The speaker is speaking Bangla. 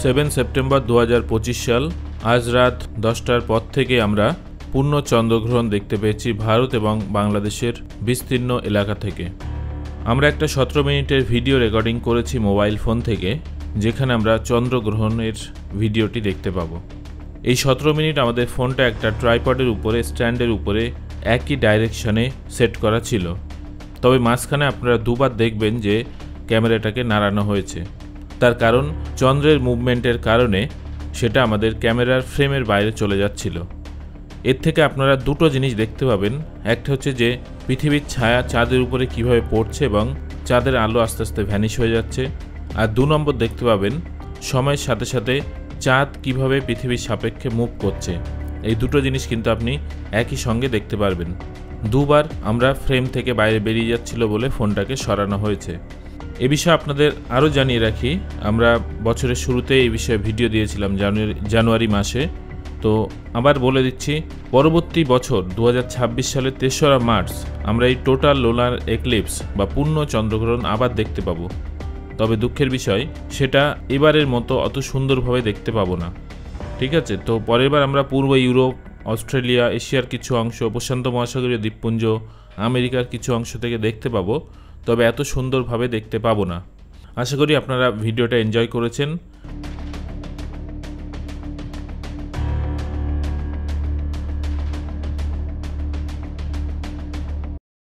7 সেপ্টেম্বর 2025 সাল। আজ রাত 10টার পর থেকে আমরা পূর্ণ চন্দ্রগ্রহণ দেখতে পেয়েছি ভারত এবং বাংলাদেশের বিস্তীর্ণ এলাকা থেকে। আমরা একটা 17 মিনিটের ভিডিও রেকর্ডিং করেছি মোবাইল ফোন থেকে, যেখানে আমরা চন্দ্রগ্রহণের ভিডিওটি দেখতে পাবো। এই 17 মিনিট আমাদের ফোনটা একটা ট্রাইপডের উপরে, স্ট্যান্ডের উপরে একই ডাইরেকশনে সেট করা ছিল। তবে মাঝখানে আপনারা দুবার দেখবেন যে ক্যামেরাটাকে নাড়ানো হয়েছে। তার কারণ চন্দ্রের মুভমেন্টের কারণে সেটা আমাদের ক্যামেরার ফ্রেমের বাইরে চলে যাচ্ছিল। এর থেকে আপনারা দুটো জিনিস দেখতে পাবেন। একটা হচ্ছে যে পৃথিবীর ছায়া চাঁদের উপরে কিভাবে পড়ছে এবং চাঁদের আলো আস্তে আস্তে ভ্যানিশ হয়ে যাচ্ছে। আর 2 নম্বর দেখতে পাবেন সময়ের সাথে সাথে চাঁদ কিভাবে পৃথিবীর সাপেক্ষে মুভ করছে। এই দুটো জিনিস কিন্তু আপনি একই সঙ্গে দেখতে পারবেন। দুবার আমরা ফ্রেম থেকে বাইরে বেরিয়ে যাচ্ছিল বলে ফোনটাকে সরানো হয়েছে। এ বিষয়ে আপনাদের আরও জানিয়ে রাখি, আমরা বছরের শুরুতে এই বিষয়ে ভিডিও দিয়েছিলাম জানুয়ারি মাসে। তো আবার বলে দিচ্ছি, পরবর্তী বছর 2026 সালের 3রা মার্চ আমরা এই টোটাল লোলার এক্লিপস বা পূর্ণ চন্দ্রগ্রহণ আবার দেখতে পাবো। তবে দুঃখের বিষয়, সেটা এবারের মতো অত সুন্দরভাবে দেখতে পাবো না। ঠিক আছে, তো পরের বার আমরা পূর্ব ইউরোপ, অস্ট্রেলিয়া, এশিয়ার কিছু অংশ, প্রশান্ত মহাসাগরীয় দ্বীপপুঞ্জ, আমেরিকার কিছু অংশ থেকে দেখতে পাবো। তবে এত সুন্দরভাবে দেখতে পাবো না। আশা করি আপনারা ভিডিওটা এনজয় করেছেন।